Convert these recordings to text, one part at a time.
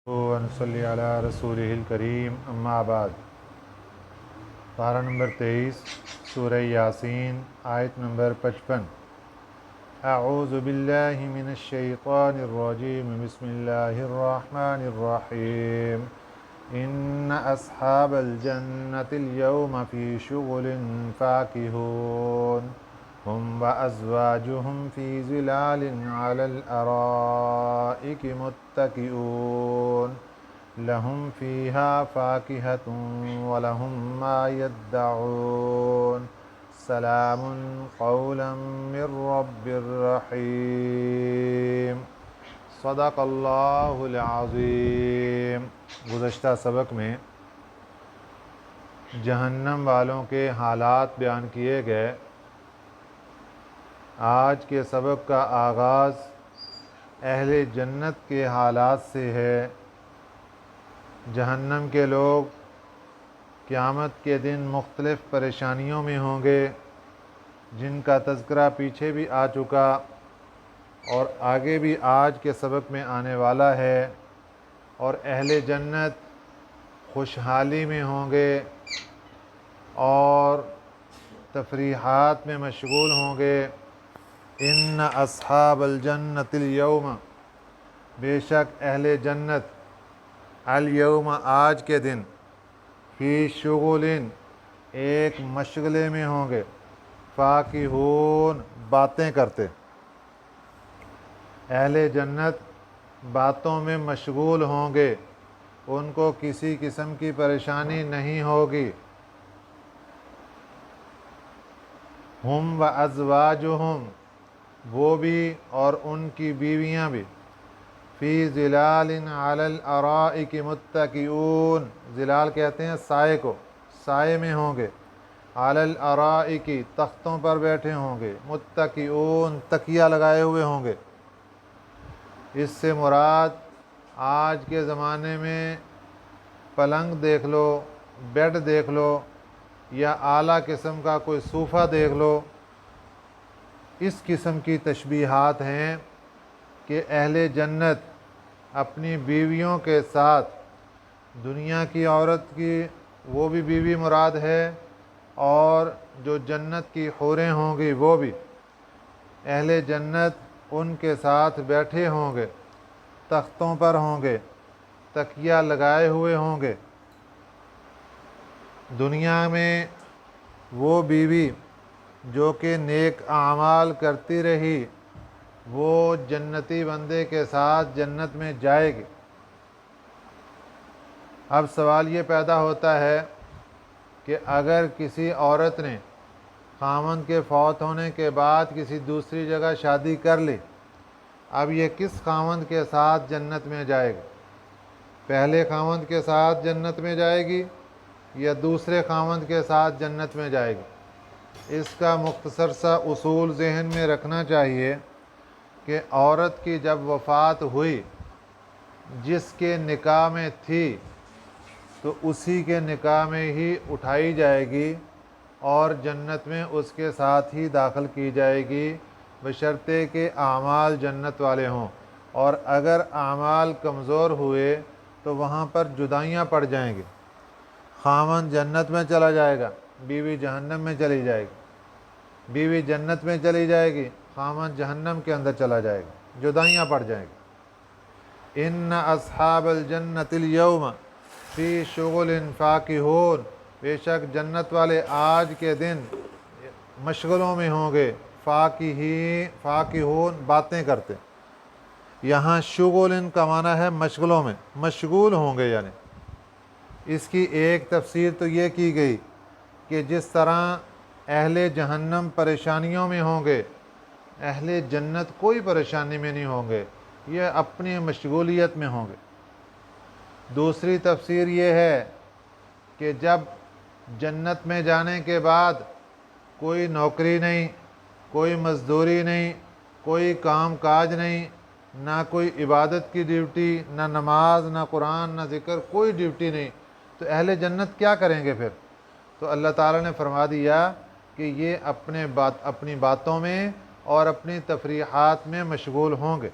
ونصلی علی رسولہ الکریم اما بعد۔ پارہ نمبر 23 سورہ یاسین آیت نمبر 55۔ اعوذ باللہ من الشیطان الرجیم بسم اللہ الرحمن الرحیم۔ ان اصحاب الجنة اليوم فی شغل فاکہون هم وأزواجهم في ظلال على الأرائك متكئون لهم فيها فاكهة ولهم ما يدعون سلام قولا من رب رحیم۔ صدق اللہ العظیم۔ گزشتہ سبق میں جہنم والوں کے حالات بیان کیے گئے۔ آج کے سبق کا آغاز اہل جنت کے حالات سے ہے۔ جہنم کے لوگ قیامت کے دن مختلف پریشانیوں میں ہوں گے، جن کا تذکرہ پیچھے بھی آ چکا اور آگے بھی آج کے سبق میں آنے والا ہے۔ اور اہل جنت خوشحالی میں ہوں گے اور تفریحات میں مشغول ہوں گے۔ ان اصحاب الجنت الیوم، بے شک اہل جنت الیوم آج کے دن، فی شغل ایک مشغلے میں ہوں گے، فاکہون باتیں کرتے۔ اہل جنت باتوں میں مشغول ہوں گے، ان کو کسی قسم کی پریشانی نہیں ہوگی۔ ہم و ازواجہم، وہ بھی اور ان کی بیویاں بھی، فی ظلال علی الارائک متکئون، ظلال کہتے ہیں سائے کو، سائے میں ہوں گے، علی الارائک تختوں پر بیٹھے ہوں گے، متکئون تکیہ لگائے ہوئے ہوں گے۔ اس سے مراد آج کے زمانے میں پلنگ دیکھ لو، بیڈ دیکھ لو، یا اعلیٰ قسم کا کوئی صوفہ دیکھ لو، اس قسم کی تشبیہات ہیں کہ اہل جنت اپنی بیویوں کے ساتھ، دنیا کی عورت کی وہ بھی بیوی مراد ہے، اور جو جنت کی حوریں ہوں گی وہ بھی، اہل جنت ان کے ساتھ بیٹھے ہوں گے، تختوں پر ہوں گے، تکیہ لگائے ہوئے ہوں گے۔ دنیا میں وہ بیوی جو کہ نیک اعمال کرتی رہی، وہ جنتی بندے کے ساتھ جنت میں جائے گی۔ اب سوال یہ پیدا ہوتا ہے کہ اگر کسی عورت نے خاوند کے فوت ہونے کے بعد کسی دوسری جگہ شادی کر لی، اب یہ کس خاوند کے ساتھ جنت میں جائے گی؟ پہلے خاوند کے ساتھ جنت میں جائے گی یا دوسرے خاوند کے ساتھ جنت میں جائے گی؟ اس کا مختصر سا اصول ذہن میں رکھنا چاہیے کہ عورت کی جب وفات ہوئی، جس کے نکاح میں تھی تو اسی کے نکاح میں ہی اٹھائی جائے گی اور جنت میں اس کے ساتھ ہی داخل کی جائے گی، بشرطے کہ اعمال جنت والے ہوں۔ اور اگر اعمال کمزور ہوئے تو وہاں پر جدائیاں پڑ جائیں گی۔ خاوند جنت میں چلا جائے گا، بیوی جہنم میں چلی جائے گی، بیوی جنت میں چلی جائے گی، خاوند جہنم کے اندر چلا جائے گا، جدائیاں پڑ جائیں گی۔ ان اصحاب الجنت الیوم فی شغل فاکہون، بے شک جنت والے آج کے دن مشغلوں میں ہوں گے، فاکہون باتیں کرتے۔ یہاں شغل کا معنی ہے مشغلوں میں، مشغول ہوں گے، یعنی اس کی ایک تفسیر تو یہ کی گئی کہ جس طرح اہل جہنم پریشانیوں میں ہوں گے، اہل جنت کوئی پریشانی میں نہیں ہوں گے، یہ اپنی مشغولیت میں ہوں گے۔ دوسری تفسیر یہ ہے کہ جب جنت میں جانے کے بعد کوئی نوکری نہیں، کوئی مزدوری نہیں، کوئی کام کاج نہیں، نہ کوئی عبادت کی ڈیوٹی، نہ نماز، نہ قرآن، نہ ذکر، کوئی ڈیوٹی نہیں، تو اہل جنت کیا کریں گے پھر؟ تو اللہ تعالیٰ نے فرما دیا کہ یہ اپنی باتوں میں اور اپنی تفریحات میں مشغول ہوں گے۔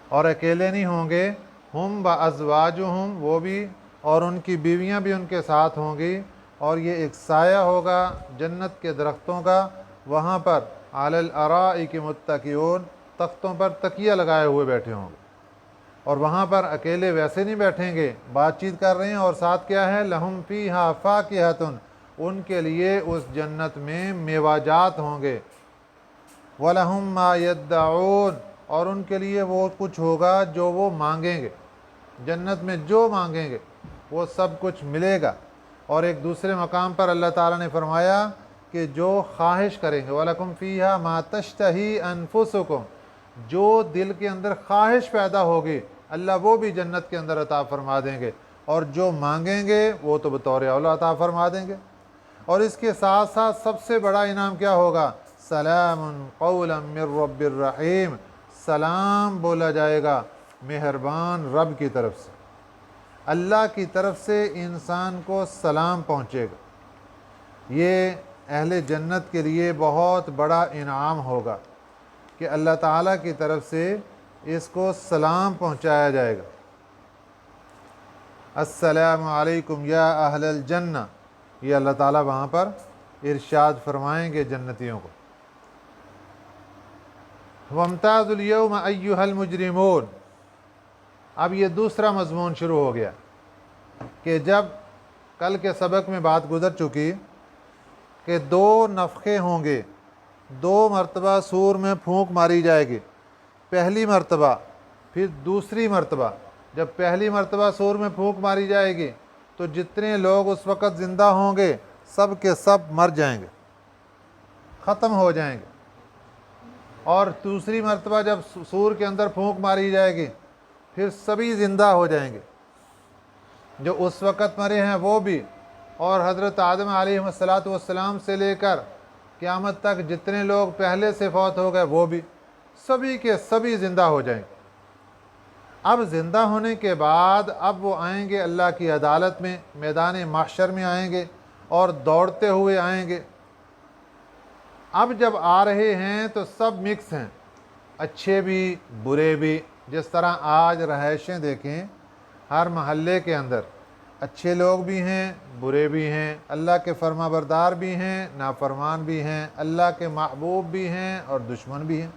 اور اکیلے نہیں ہوں گے، ہم وازواجہم، وہ بھی اور ان کی بیویاں بھی ان کے ساتھ ہوں گی، اور یہ ایک سایہ ہوگا جنت کے درختوں کا، وہاں پر علی الارائک متکئون، تختوں پر تکیہ لگائے ہوئے بیٹھے ہوں گے، اور وہاں پر اکیلے ویسے نہیں بیٹھیں گے، بات چیت کر رہے ہیں، اور ساتھ کیا ہے، لہم فیہا فاکہۃ، ان کے لیے اس جنت میں میوہ ہوں گے، وَلَهُم مَّا يَدَّعُونَ، اور ان کے لیے وہ کچھ ہوگا جو وہ مانگیں گے، جنت میں جو مانگیں گے وہ سب کچھ ملے گا۔ اور ایک دوسرے مقام پر اللہ تعالیٰ نے فرمایا کہ جو خواہش کریں گے، وَلَكُمْ فِيهَا مَا تَشْتَهِي أَنفُسُكُمْ، جو دل کے اندر خواہش پیدا ہوگی اللہ وہ بھی جنت کے اندر عطا فرما دیں گے، اور جو مانگیں گے وہ تو بطور اولا عطا فرما دیں گے۔ اور اس کے ساتھ ساتھ سب سے بڑا انعام کیا ہوگا، سلام قولا من رب الرحیم، سلام بولا جائے گا مہربان رب کی طرف سے، اللہ کی طرف سے انسان کو سلام پہنچے گا۔ یہ اہل جنت کے لیے بہت بڑا انعام ہوگا کہ اللہ تعالیٰ کی طرف سے اس کو سلام پہنچایا جائے گا، السلام علیکم یا اہل الجنہ، یہ اللہ تعالیٰ وہاں پر ارشاد فرمائیں گے جنتیوں کو۔ وَامْتَازُوا الْيَوْمَ أَيُّهَا الْمُجْرِمُونَ، اب یہ دوسرا مضمون شروع ہو گیا کہ جب کل کے سبق میں بات گزر چکی کہ دو نفخے ہوں گے، دو مرتبہ سور میں پھونک ماری جائے گی، پہلی مرتبہ پھر دوسری مرتبہ۔ جب پہلی مرتبہ سور میں پھونک ماری جائے گی تو جتنے لوگ اس وقت زندہ ہوں گے سب کے سب مر جائیں گے، ختم ہو جائیں گے، اور دوسری مرتبہ جب سور کے اندر پھونک ماری جائے گی پھر سبھی زندہ ہو جائیں گے، جو اس وقت مرے ہیں وہ بھی، اور حضرت آدم علیہ السلام سے لے کر قیامت تک جتنے لوگ پہلے سے فوت ہو گئے وہ بھی، سبھی کے سبھی زندہ ہو جائیں گے۔ اب زندہ ہونے کے بعد اب وہ آئیں گے اللہ کی عدالت میں، میدان محشر میں آئیں گے اور دوڑتے ہوئے آئیں گے۔ اب جب آ رہے ہیں تو سب مکس ہیں، اچھے بھی برے بھی، جس طرح آج رہائشیں دیکھیں ہر محلے کے اندر، اچھے لوگ بھی ہیں برے بھی ہیں، اللہ کے فرما بردار بھی ہیں نافرمان بھی ہیں، اللہ کے محبوب بھی ہیں اور دشمن بھی ہیں،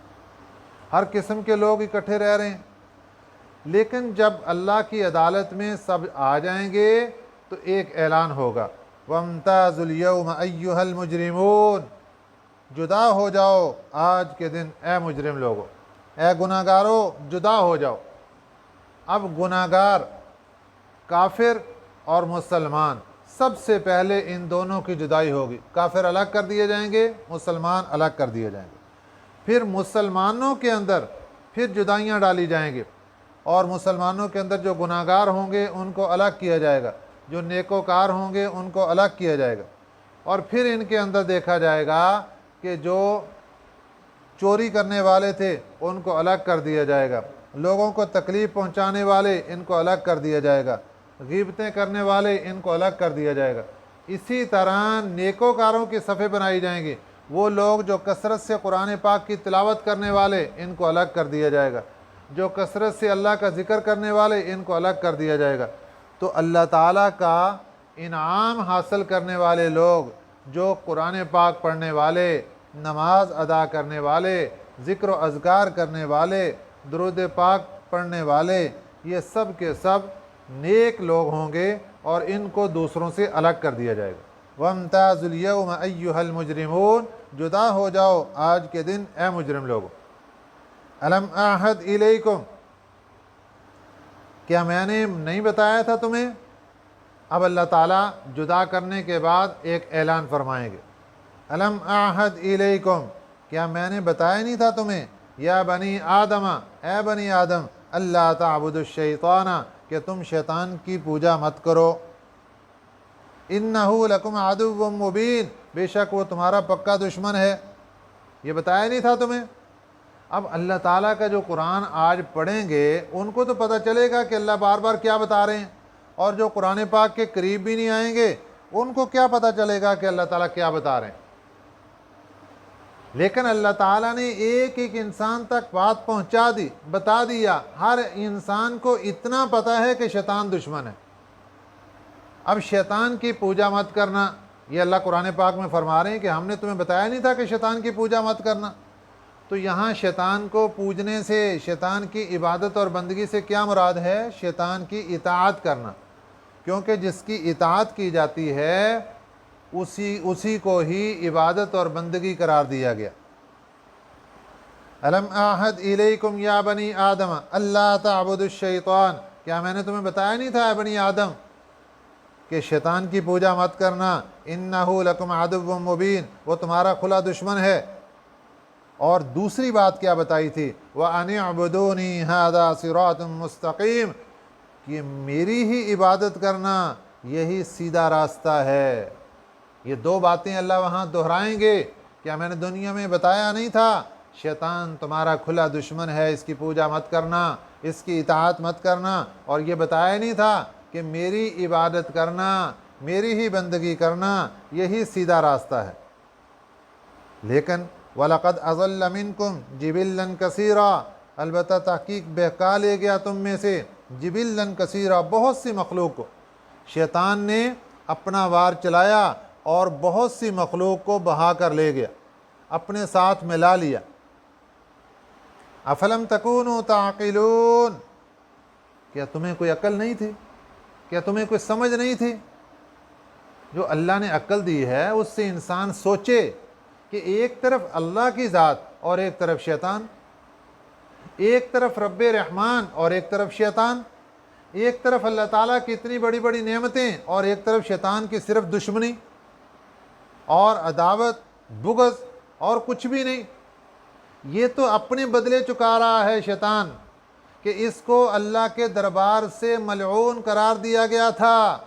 ہر قسم کے لوگ اکٹھے رہ رہے ہیں۔ لیکن جب اللہ کی عدالت میں سب آ جائیں گے تو ایک اعلان ہوگا، وَامْتَازُوا الْيَوْمَ أَيُّهَا الْمُجْرِمُونَ، جدا ہو جاؤ آج کے دن اے مجرم لوگو، اے گناہگارو جدا ہو جاؤ۔ اب گناہگار کافر اور مسلمان، سب سے پہلے ان دونوں کی جدائی ہوگی، کافر الگ کر دیے جائیں گے، مسلمان الگ کر دیے جائیں گے، پھر مسلمانوں کے اندر پھر جدائیاں ڈالی جائیں گی، اور مسلمانوں کے اندر جو گناہگار ہوں گے ان کو الگ کیا جائے گا، جو نیکوکار ہوں گے ان کو الگ کیا جائے گا، اور پھر ان کے اندر دیکھا جائے گا کہ جو چوری کرنے والے تھے ان کو الگ کر دیا جائے گا، لوگوں کو تکلیف پہنچانے والے ان کو الگ کر دیا جائے گا، غیبتیں کرنے والے ان کو الگ کر دیا جائے گا۔ اسی طرح نیکوکاروں کی صفیں بنائی جائیں گی، وہ لوگ جو کثرت سے قرآن پاک کی تلاوت کرنے والے ان کو الگ کر دیا جائے گا، جو کثرت سے اللہ کا ذکر کرنے والے ان کو الگ کر دیا جائے گا۔ تو اللہ تعالیٰ کا انعام حاصل کرنے والے لوگ، جو قرآن پاک پڑھنے والے، نماز ادا کرنے والے، ذکر و اذکار کرنے والے، درود پاک پڑھنے والے، یہ سب کے سب نیک لوگ ہوں گے اور ان کو دوسروں سے الگ کر دیا جائے گا۔ وَامْتَازُوا الْيَوْمَ أَيُّهَا الْمُجْرِمُونَ، جدا ہو جاؤ آج کے دن اے مجرم لوگو۔ أَلَمْ أَعْهَدْ إِلَيْكُمْ، کیا میں نے نہیں بتایا تھا تمہیں؟ اب اللہ تعالیٰ جدا کرنے کے بعد ایک اعلان فرمائیں گے، أَلَمْ أَعْهَدْ إِلَيْكُمْ، کیا میں نے بتایا نہیں تھا تمہیں، یا بنی آدم، اے بنی آدم، اللہ تعبدوا الشیطان، کہ تم شیطان کی پوجا مت کرو، إِنَّهُ لَكُمْ عَدُوٌّ مُّبِينٌ، بے شک وہ تمہارا پکا دشمن ہے، یہ بتایا نہیں تھا تمہیں؟ اب اللہ تعالیٰ کا جو قرآن آج پڑھیں گے ان کو تو پتہ چلے گا کہ اللہ بار بار کیا بتا رہے ہیں، اور جو قرآن پاک کے قریب بھی نہیں آئیں گے ان کو کیا پتہ چلے گا کہ اللہ تعالیٰ کیا بتا رہے ہیں۔ لیکن اللہ تعالیٰ نے ایک ایک انسان تک بات پہنچا دی، بتا دیا، ہر انسان کو اتنا پتہ ہے کہ شیطان دشمن ہے۔ اب شیطان کی پوجا مت کرنا، یہ اللہ قرآن پاک میں فرما رہے ہیں کہ ہم نے تمہیں بتایا نہیں تھا کہ شیطان کی پوجا مت کرنا۔ تو یہاں شیطان کو پوجنے سے، شیطان کی عبادت اور بندگی سے کیا مراد ہے؟ شیطان کی اطاعت کرنا، کیونکہ جس کی اطاعت کی جاتی ہے اسی کو ہی عبادت اور بندگی قرار دیا گیا۔ الم اعہد الیکم یا بنی آدم اللہ تعبدوا الشیطان، کیا میں نے تمہیں بتایا نہیں تھا اے بنی آدم کہ شیطان کی پوجا مت کرنا، انہ لکم عدو مبین، وہ تمہارا کھلا دشمن ہے۔ اور دوسری بات کیا بتائی تھی؟ وَأَنِ اعْبُدُونِي هَذَا صِرَاطٌ مُسْتَقِيمٌ، کہ میری ہی عبادت کرنا یہی سیدھا راستہ ہے۔ یہ دو باتیں اللہ وہاں دہرائیں گے۔ کیا میں نے دنیا میں بتایا نہیں تھا شیطان تمہارا کھلا دشمن ہے، اس کی پوجا مت کرنا، اس کی اطاعت مت کرنا؟ اور یہ بتایا نہیں تھا کہ میری عبادت کرنا، میری ہی بندگی کرنا یہی سیدھا راستہ ہے؟ لیکن وَلَقَدْ أَضَلَّ مِنْكُمْ جِبِلًّا كَثِيرًا، البتہ تحقیق بہکا لے گیا تم میں سے جِبِلًّا كَثِيرًا، بہت سی مخلوق کو شیطان نے اپنا وار چلایا اور بہت سی مخلوق کو بہا کر لے گیا، اپنے ساتھ ملا لیا۔ أَفَلَمْ تَكُونُوا تَعْقِلُونَ، کیا تمہیں کوئی عقل نہیں تھی؟ کیا تمہیں کوئی سمجھ نہیں تھی؟ جو اللہ نے عقل دی ہے اس سے انسان سوچے کہ ایک طرف اللہ کی ذات اور ایک طرف شیطان، ایک طرف رب رحمان اور ایک طرف شیطان، ایک طرف اللہ تعالیٰ کی اتنی بڑی بڑی نعمتیں اور ایک طرف شیطان کی صرف دشمنی اور عداوت، بغض اور کچھ بھی نہیں۔ یہ تو اپنے بدلے چکا رہا ہے شیطان، کہ اس کو اللہ کے دربار سے ملعون قرار دیا گیا تھا،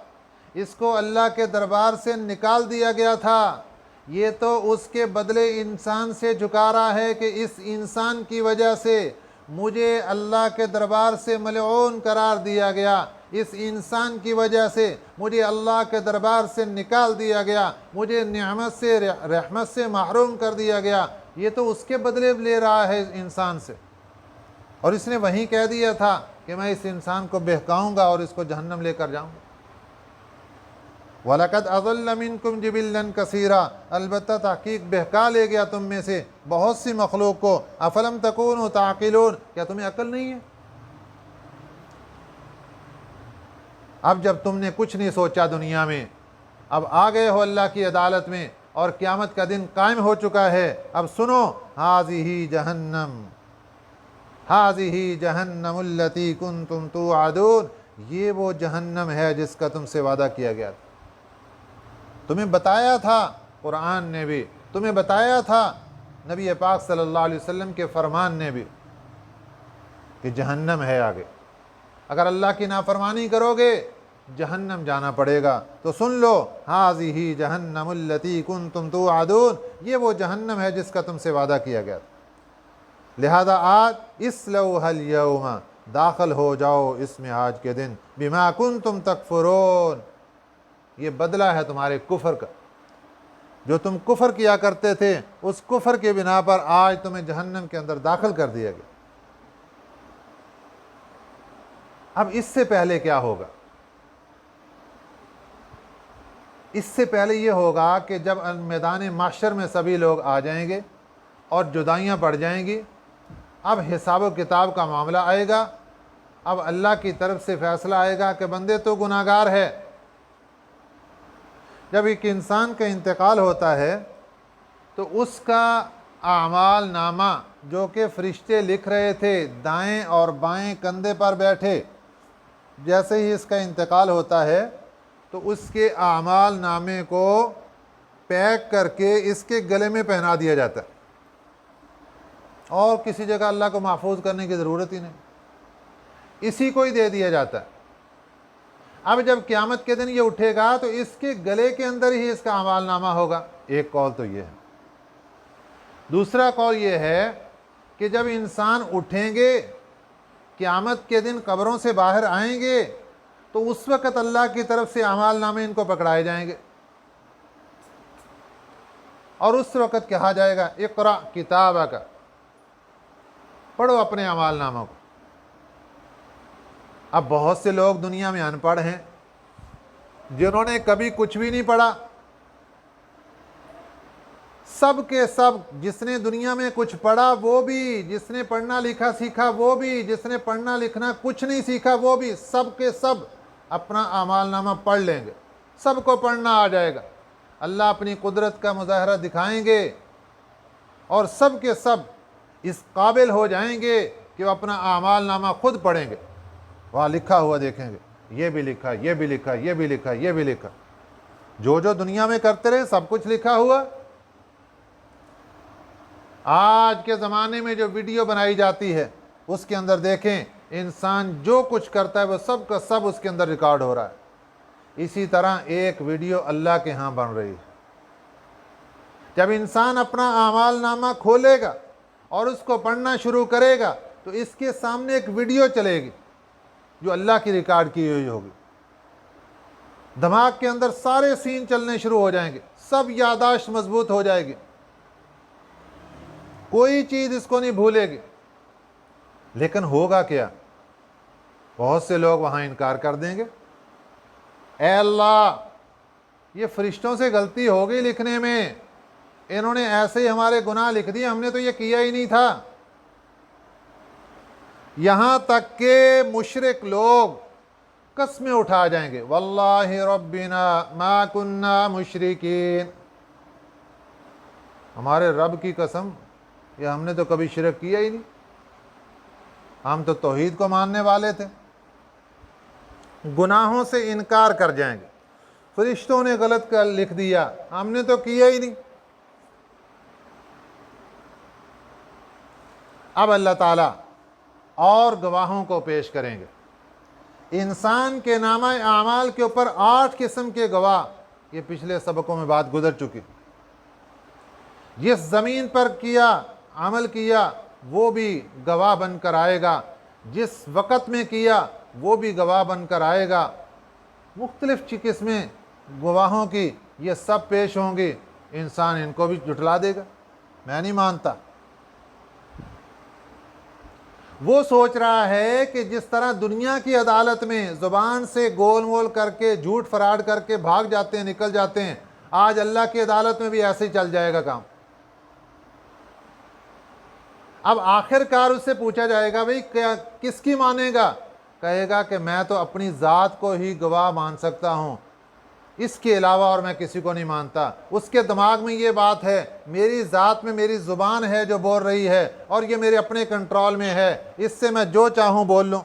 اس کو اللہ کے دربار سے نکال دیا گیا تھا۔ یہ تو اس کے بدلے انسان سے جھکا رہا ہے کہ اس انسان کی وجہ سے مجھے اللہ کے دربار سے ملعون قرار دیا گیا، اس انسان کی وجہ سے مجھے اللہ کے دربار سے نکال دیا گیا، مجھے نعمت سے، رحمت سے محروم کر دیا گیا۔ یہ تو اس کے بدلے لے رہا ہے انسان سے، اور اس نے وہیں کہہ دیا تھا کہ میں اس انسان کو بہکاؤں گا اور اس کو جہنم لے کر جاؤں گا۔ وَلَقَدْ أَضَلَّ مِنْكُمْ جِبِلًّا كَثِيرًا، البتہ تحقیق بہکا لے گیا تم میں سے بہت سی مخلوق کو۔ أَفَلَمْ تَكُونُوا تَعْقِلُونَ، کیا تمہیں عقل نہیں ہے؟ اب جب تم نے کچھ نہیں سوچا دنیا میں، اب آ گئے ہو اللہ کی عدالت میں اور قیامت کا دن قائم ہو چکا ہے، اب سنو، هَذِهِ جَهَنَّمُ هَذِهِ جَهَنَّمُ الَّتِي كُنْتُمْ تُوعَدُونَ، یہ وہ جہنم ہے جس کا تم سے وعدہ کیا گیا تھا۔ تمہیں بتایا تھا قرآن نے بھی، تمہیں بتایا تھا نبی پاک صلی اللہ علیہ وسلم کے فرمان نے بھی کہ جہنم ہے آگے، اگر اللہ کی نافرمانی کرو گے جہنم جانا پڑے گا۔ تو سن لو، هَذِهِ جَهَنَّمُ الَّتِي كُنْتُمْ تُوعَدُونَ، یہ وہ جہنم ہے جس کا تم سے وعدہ کیا گیا تھا۔ لہذا آج اصلوها اليوم، داخل ہو جاؤ اس میں آج کے دن، بما کنتم تکفرون، یہ بدلہ ہے تمہارے کفر کا، جو تم کفر کیا کرتے تھے اس کفر کے بنا پر آج تمہیں جہنم کے اندر داخل کر دیا گیا۔ اب اس سے پہلے کیا ہوگا؟ اس سے پہلے یہ ہوگا کہ جب میدان محشر میں سبھی لوگ آ جائیں گے اور جدائیاں پڑ جائیں گی، اب حساب و کتاب کا معاملہ آئے گا، اب اللہ کی طرف سے فیصلہ آئے گا کہ بندے تو گناہگار ہے۔ جب ایک انسان کا انتقال ہوتا ہے تو اس کا اعمال نامہ جو کہ فرشتے لکھ رہے تھے دائیں اور بائیں کندھے پر بیٹھے، جیسے ہی اس کا انتقال ہوتا ہے تو اس کے اعمال نامے کو پیک کر کے اس کے گلے میں پہنا دیا جاتا ہے، اور کسی جگہ اللہ کو محفوظ کرنے کی ضرورت ہی نہیں، اسی کو ہی دے دیا جاتا ہے۔ اب جب قیامت کے دن یہ اٹھے گا تو اس کے گلے کے اندر ہی اس کا اعمال نامہ ہوگا۔ ایک قول تو یہ ہے۔ دوسرا قول یہ ہے کہ جب انسان اٹھیں گے قیامت کے دن، قبروں سے باہر آئیں گے، تو اس وقت اللہ کی طرف سے اعمال نامے ان کو پکڑائے جائیں گے۔ اور اس وقت کہا جائے گا اقرا کتابک، پڑھو اپنے اعمال ناموں کو۔ اب بہت سے لوگ دنیا میں ان پڑھ ہیں جنہوں نے کبھی کچھ بھی نہیں پڑھا، سب کے سب، جس نے دنیا میں کچھ پڑھا وہ بھی، جس نے پڑھنا لکھا سیکھا وہ بھی، جس نے پڑھنا لکھنا کچھ نہیں سیکھا وہ بھی، سب کے سب اپنا اعمال نامہ پڑھ لیں گے، سب کو پڑھنا آ جائے گا۔ اللہ اپنی قدرت کا مظاہرہ دکھائیں گے اور سب کے سب اس قابل ہو جائیں گے کہ وہ اپنا اعمال نامہ خود پڑھیں گے، وہاں لکھا ہوا دیکھیں گے، یہ بھی لکھا، یہ بھی لکھا، یہ بھی لکھا، یہ بھی لکھا، جو جو دنیا میں کرتے رہے سب کچھ لکھا ہوا۔ آج کے زمانے میں جو ویڈیو بنائی جاتی ہے اس کے اندر دیکھیں انسان جو کچھ کرتا ہے وہ سب کا سب اس کے اندر ریکارڈ ہو رہا ہے۔ اسی طرح ایک ویڈیو اللہ کے ہاں بن رہی ہے۔ جب انسان اپنا اعمال نامہ کھولے گا اور اس کو پڑھنا شروع کرے گا تو اس کے سامنے ایک ویڈیو چلے گی جو اللہ کی ریکارڈ کی ہوئی ہوگی۔ دماغ کے اندر سارے سین چلنے شروع ہو جائیں گے، سب یادداشت مضبوط ہو جائے گی، کوئی چیز اس کو نہیں بھولے گی۔ لیکن ہوگا کیا؟ بہت سے لوگ وہاں انکار کر دیں گے، اے اللہ یہ فرشتوں سے غلطی ہو گئی لکھنے میں، انہوں نے ایسے ہی ہمارے گناہ لکھ دیے، ہم نے تو یہ کیا ہی نہیں تھا۔ یہاں تک کہ مشرک لوگ قسمیں اٹھا جائیں گے، واللہ ربنا ما کننا مشرکین، ہمارے رب کی قسم یہ ہم نے تو کبھی شرک کیا ہی نہیں، ہم تو توحید کو ماننے والے تھے۔ گناہوں سے انکار کر جائیں گے، فرشتوں نے غلط کر لکھ دیا، ہم نے تو کیا ہی نہیں۔ اب اللہ تعالیٰ اور گواہوں کو پیش کریں گے۔ انسان کے نامہ اعمال کے اوپر 8 قسم کے گواہ، یہ پچھلے سبقوں میں بات گزر چکی۔ جس زمین پر کیا، عمل کیا وہ بھی گواہ بن کر آئے گا، جس وقت میں کیا وہ بھی گواہ بن کر آئے گا۔ مختلف قسمیں گواہوں کی یہ سب پیش ہوں گی، انسان ان کو بھی جھٹلا دے گا، میں نہیں مانتا۔ وہ سوچ رہا ہے کہ جس طرح دنیا کی عدالت میں زبان سے گول مول کر کے جھوٹ فراڈ کر کے بھاگ جاتے ہیں، نکل جاتے ہیں، آج اللہ کی عدالت میں بھی ایسے ہی چل جائے گا کام۔ اب آخر کار اس سے پوچھا جائے گا بھئی کس کی مانے گا؟ کہے گا کہ میں تو اپنی ذات کو ہی گواہ مان سکتا ہوں، اس کے علاوہ اور میں کسی کو نہیں مانتا۔ اس کے دماغ میں یہ بات ہے، میری ذات میں میری زبان ہے جو بول رہی ہے اور یہ میرے اپنے کنٹرول میں ہے، اس سے میں جو چاہوں بول لوں،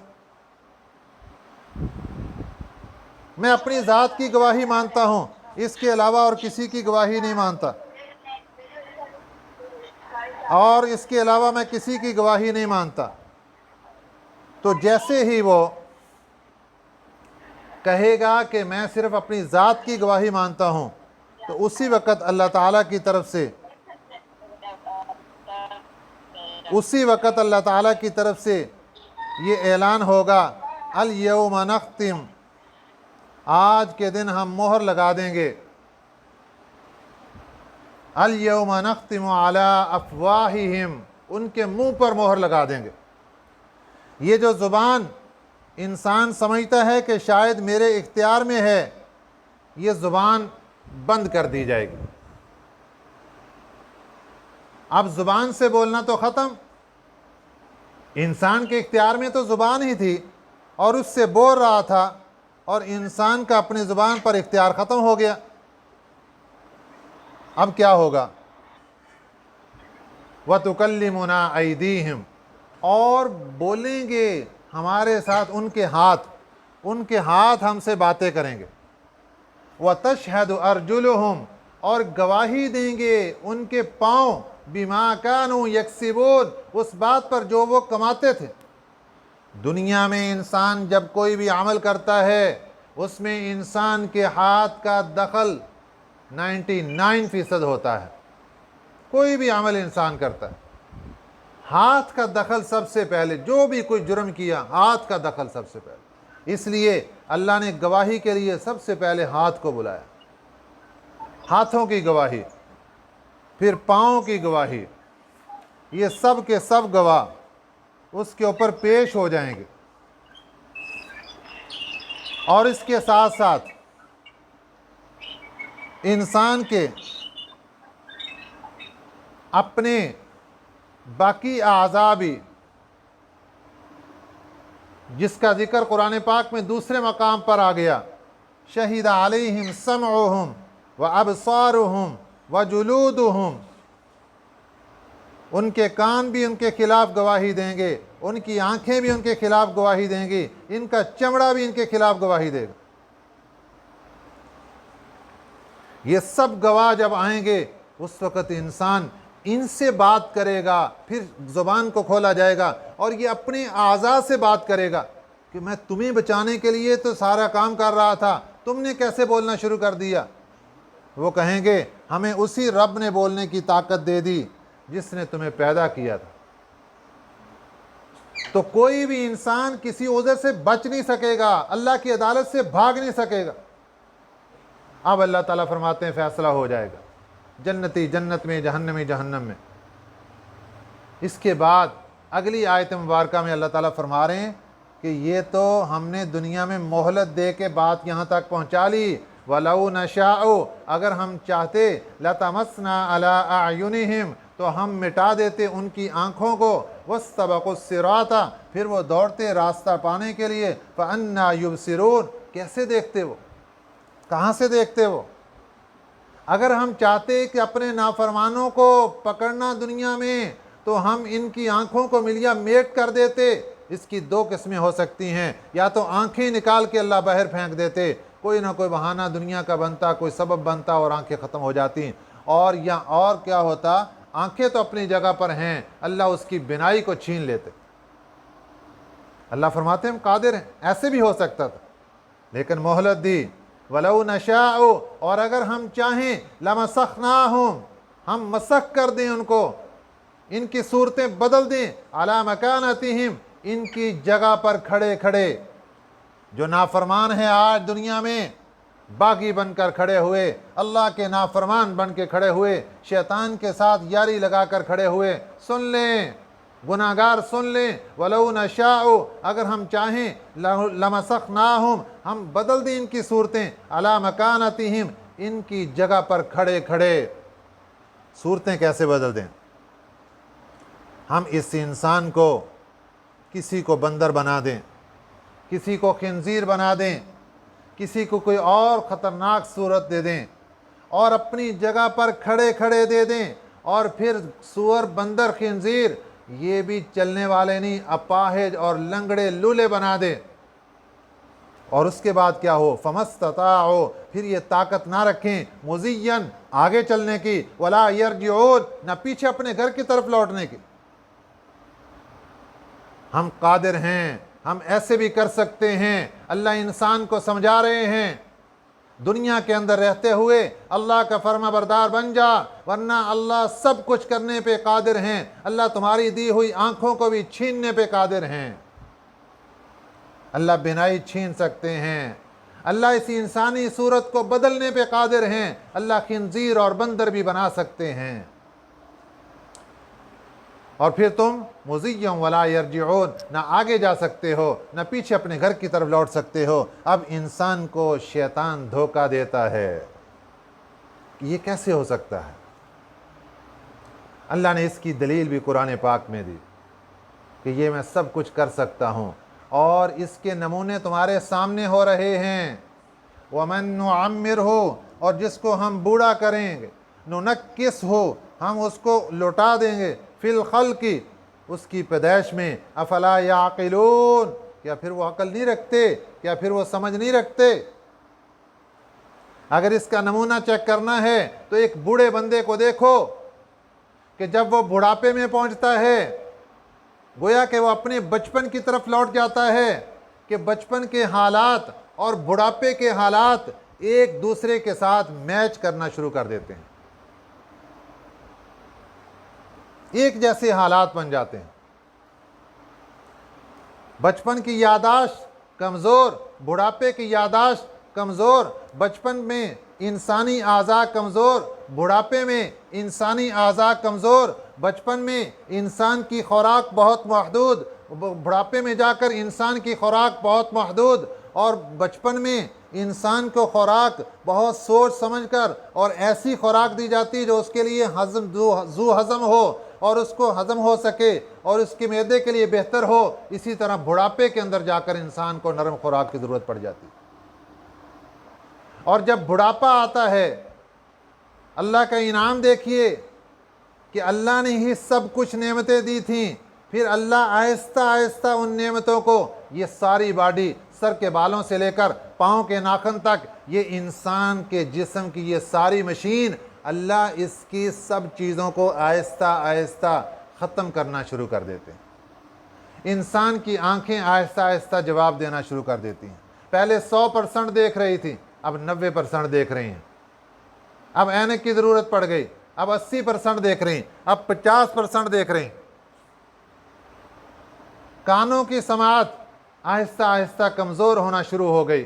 میں اپنی ذات کی گواہی مانتا ہوں، اس کے علاوہ اور کسی کی گواہی نہیں مانتا، اور اس کے علاوہ میں کسی کی گواہی نہیں مانتا۔ تو جیسے ہی وہ کہے گا کہ میں صرف اپنی ذات کی گواہی مانتا ہوں، تو اسی وقت اللہ تعالیٰ کی طرف سے یہ اعلان ہوگا، الیوم نختم، آج کے دن ہم مہر لگا دیں گے، الیوم نختم علی افواہہم، ان کے منہ پر مہر لگا دیں گے۔ یہ جو زبان انسان سمجھتا ہے کہ شاید میرے اختیار میں ہے، یہ زبان بند کر دی جائے گی۔ اب زبان سے بولنا تو ختم، انسان کے اختیار میں تو زبان ہی تھی اور اس سے بول رہا تھا، اور انسان کا اپنی زبان پر اختیار ختم ہو گیا۔ اب کیا ہوگا؟ وَتُكَلِّمُنَا أَيْدِيهِمْ، اور بولیں گے ہمارے ساتھ ان کے ہاتھ ہم سے باتیں کریں گے۔ وَتَشْهَدُ أَرْجُلُهُمْ، اور گواہی دیں گے ان کے پاؤں، بِمَا كَانُوا يَكْسِبُونَ، اس بات پر جو وہ کماتے تھے۔ دنیا میں انسان جب کوئی بھی عمل کرتا ہے اس میں انسان کے ہاتھ کا دخل 99% ہوتا ہے۔ کوئی بھی عمل انسان کرتا ہے، ہاتھ کا دخل سب سے پہلے، جو بھی کوئی جرم کیا ہاتھ کا دخل سب سے پہلے۔ اس لیے اللہ نے گواہی کے لیے سب سے پہلے ہاتھ کو بلایا، ہاتھوں کی گواہی۔ پھر پاؤں کی گواہی، یہ سب کے سب گواہ اس کے اوپر پیش ہو جائیں گے۔ اور اس کے ساتھ ساتھ انسان کے اپنے باقی اعضاء بھی، جس کا ذکر قرآن پاک میں دوسرے مقام پر آ گیا، شہید علیہم سمعہم وابصارہم وجلودہم، ان کے کان بھی ان کے خلاف گواہی دیں گے، ان کی آنکھیں بھی ان کے خلاف گواہی دیں گی، ان کا چمڑا بھی ان کے خلاف گواہی دے گا۔ یہ سب گواہ جب آئیں گے اس وقت انسان ان سے بات کرے گا، پھر زبان کو کھولا جائے گا اور یہ اپنے اعضاء سے بات کرے گا کہ میں تمہیں بچانے کے لیے تو سارا کام کر رہا تھا، تم نے کیسے بولنا شروع کر دیا؟ وہ کہیں گے ہمیں اسی رب نے بولنے کی طاقت دے دی جس نے تمہیں پیدا کیا تھا۔ تو کوئی بھی انسان کسی عذر سے بچ نہیں سکے گا، اللہ کی عدالت سے بھاگ نہیں سکے گا۔ اب اللہ تعالیٰ فرماتے ہیں فیصلہ ہو جائے گا، جنتی جنت میں، جہنمی جہنم میں۔ اس کے بعد اگلی آیت مبارکہ میں اللہ تعالیٰ فرما رہے ہیں کہ یہ تو ہم نے دنیا میں مہلت دے کے بات یہاں تک پہنچا لی، وَلَوْ نَشَاءُ، اگر ہم چاہتے، لَتَمَسْنَا عَلَىٰ أَعْيُنِهِمْ، تو ہم مٹا دیتے ان کی آنکھوں کو، وَاسْتَبَقُوا الصِّرَاطَ، پھر وہ دوڑتے راستہ پانے کے لیے، فَأَنَّىٰ يُبْصِرُونَ، کیسے دیکھتے وہ، کہاں سے دیکھتے وہ؟ اگر ہم چاہتے کہ اپنے نافرمانوں کو پکڑنا دنیا میں تو ہم ان کی آنکھوں کو ملیا میٹ کر دیتے۔ اس کی دو قسمیں ہو سکتی ہیں، یا تو آنکھیں نکال کے اللہ باہر پھینک دیتے، کوئی نہ کوئی بہانہ دنیا کا بنتا، کوئی سبب بنتا اور آنکھیں ختم ہو جاتی، اور کیا ہوتا، آنکھیں تو اپنی جگہ پر ہیں، اللہ اس کی بینائی کو چھین لیتے۔ اللہ فرماتے ہیں ہم قادر ہیں، ایسے بھی ہو سکتا تھا لیکن مہلت دی۔ وَلَوْ نَشَاءُ، اور اگر ہم چاہیں، لَمَسَخْنَاهُمْ، ہم مسخ کر دیں ان کو، ان کی صورتیں بدل دیں، عَلَىٰ مَكَانَتِهِمْ، ان کی جگہ پر کھڑے کھڑے۔ جو نافرمان ہیں آج دنیا میں، باغی بن کر کھڑے ہوئے، اللہ کے نافرمان بن کے کھڑے ہوئے، شیطان کے ساتھ یاری لگا کر کھڑے ہوئے، سن لیں، گناہگار سن لیں، وَلَوْ نَشَاءُ، اگر ہم چاہیں، لَمَسَخْنَاهُمْ، ہم بدل دیں ان کی صورتیں، عَلَىٰ مَكَانَتِهِمْ، ان کی جگہ پر کھڑے کھڑے۔ صورتیں کیسے بدل دیں؟ ہم اس انسان کو کسی کو بندر بنا دیں، کسی کو خنزیر بنا دیں، کسی کو کوئی اور خطرناک صورت دے دیں اور اپنی جگہ پر کھڑے کھڑے دے دیں، اور پھر سور، بندر، خنزیر یہ بھی چلنے والے نہیں، اپاہج اور لنگڑے لولے بنا دے، اور اس کے بعد کیا ہو، فَمَسْتَطَاعُوا، پھر یہ طاقت نہ رکھیں، مُزِيًّا، آگے چلنے کی، وَلَا يَرْجِعُونَ، نہ پیچھے اپنے گھر کی طرف لوٹنے کی۔ ہم قادر ہیں، ہم ایسے بھی کر سکتے ہیں۔ اللہ انسان کو سمجھا رہے ہیں، دنیا کے اندر رہتے ہوئے اللہ کا فرما بردار بن جا، ورنہ اللہ سب کچھ کرنے پہ قادر ہیں، اللہ تمہاری دی ہوئی آنکھوں کو بھی چھیننے پہ قادر ہیں، اللہ بینائی چھین سکتے ہیں، اللہ اس انسانی صورت کو بدلنے پہ قادر ہیں، اللہ خنزیر اور بندر بھی بنا سکتے ہیں۔ اور پھر تم مُزِيًّا وَلَا يَرْجِعُونَ، نہ آگے جا سکتے ہو، نہ پیچھے اپنے گھر کی طرف لوٹ سکتے ہو۔ اب انسان کو شیطان دھوکہ دیتا ہے، یہ کیسے ہو سکتا ہے؟ اللہ نے اس کی دلیل بھی قرآن پاک میں دی کہ یہ میں سب کچھ کر سکتا ہوں، اور اس کے نمونے تمہارے سامنے ہو رہے ہیں۔ وَمَن نُعَمِّرْهُ، اور جس کو ہم بوڑھا کریں گے، نُنَكِّسْهُ، ہم اس کو لوٹا دیں گے، فی الخلق، اس کی پیدائش میں، افلا یعقلون، کیا پھر وہ عقل نہیں رکھتے، کیا پھر وہ سمجھ نہیں رکھتے؟ اگر اس کا نمونہ چیک کرنا ہے تو ایک بوڑھے بندے کو دیکھو کہ جب وہ بڑھاپے میں پہنچتا ہے، گویا کہ وہ اپنے بچپن کی طرف لوٹ جاتا ہے، کہ بچپن کے حالات اور بڑھاپے کے حالات ایک دوسرے کے ساتھ میچ کرنا شروع کر دیتے ہیں، ایک جیسے حالات بن جاتے ہیں۔ بچپن کی یاداشت کمزور، بڑھاپے کی یاداشت کمزور، بچپن میں انسانی اعضاء کمزور، بڑھاپے میں انسانی اعضاء کمزور، بچپن میں انسان کی خوراک بہت محدود، بڑھاپے میں جا کر انسان کی خوراک بہت محدود، اور بچپن میں انسان کو خوراک بہت سوچ سمجھ کر اور ایسی خوراک دی جاتی جو اس کے لیے ذو ہضم ہو اور اس کو ہضم ہو سکے اور اس کے معدے کے لیے بہتر ہو۔ اسی طرح بڑھاپے کے اندر جا کر انسان کو نرم خوراک کی ضرورت پڑ جاتی، اور جب بڑھاپا آتا ہے اللہ کا انعام دیکھیے کہ اللہ نے ہی سب کچھ نعمتیں دی تھیں، پھر اللہ آہستہ آہستہ ان نعمتوں کو، یہ ساری باڈی سر کے بالوں سے لے کر پاؤں کے ناخن تک، یہ انسان کے جسم کی یہ ساری مشین، اللہ اس کی سب چیزوں کو آہستہ آہستہ ختم کرنا شروع کر دیتے ہیں۔ انسان کی آنکھیں آہستہ آہستہ جواب دینا شروع کر دیتی ہیں۔ پہلے 100% دیکھ رہی تھی، اب 90% دیکھ رہی ہیں۔ اب اینک کی ضرورت پڑ گئی، اب 80% دیکھ رہی ہیں، اب 50% دیکھ رہی ہیں۔ کانوں کی سماعت آہستہ آہستہ کمزور ہونا شروع ہو گئی۔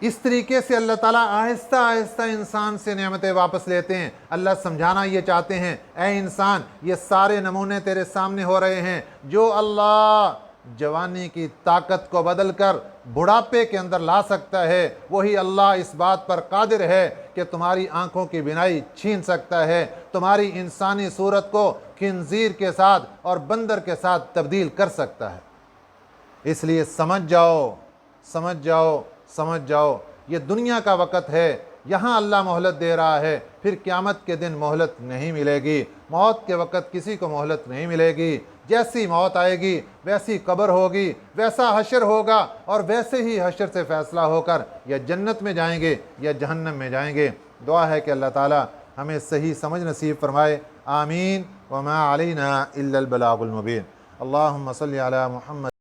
اس طریقے سے اللہ تعالیٰ آہستہ آہستہ انسان سے نعمتیں واپس لیتے ہیں۔ اللہ سمجھانا یہ چاہتے ہیں، اے انسان یہ سارے نمونے تیرے سامنے ہو رہے ہیں، جو اللہ جوانی کی طاقت کو بدل کر بڑھاپے کے اندر لا سکتا ہے، وہی اللہ اس بات پر قادر ہے کہ تمہاری آنکھوں کی بینائی چھین سکتا ہے، تمہاری انسانی صورت کو خنزیر کے ساتھ اور بندر کے ساتھ تبدیل کر سکتا ہے۔ اس لیے سمجھ جاؤ، سمجھ جاؤ، سمجھ جاؤ، یہ دنیا کا وقت ہے، یہاں اللہ مہلت دے رہا ہے، پھر قیامت کے دن مہلت نہیں ملے گی۔ موت کے وقت کسی کو مہلت نہیں ملے گی۔ جیسی موت آئے گی ویسی قبر ہوگی، ویسا حشر ہوگا، اور ویسے ہی حشر سے فیصلہ ہو کر یا جنت میں جائیں گے یا جہنم میں جائیں گے۔ دعا ہے کہ اللہ تعالی ہمیں صحیح سمجھ نصیب فرمائے، آمین۔ وما علینا الا البلاغ المبین۔ اللہم صلی علی محمد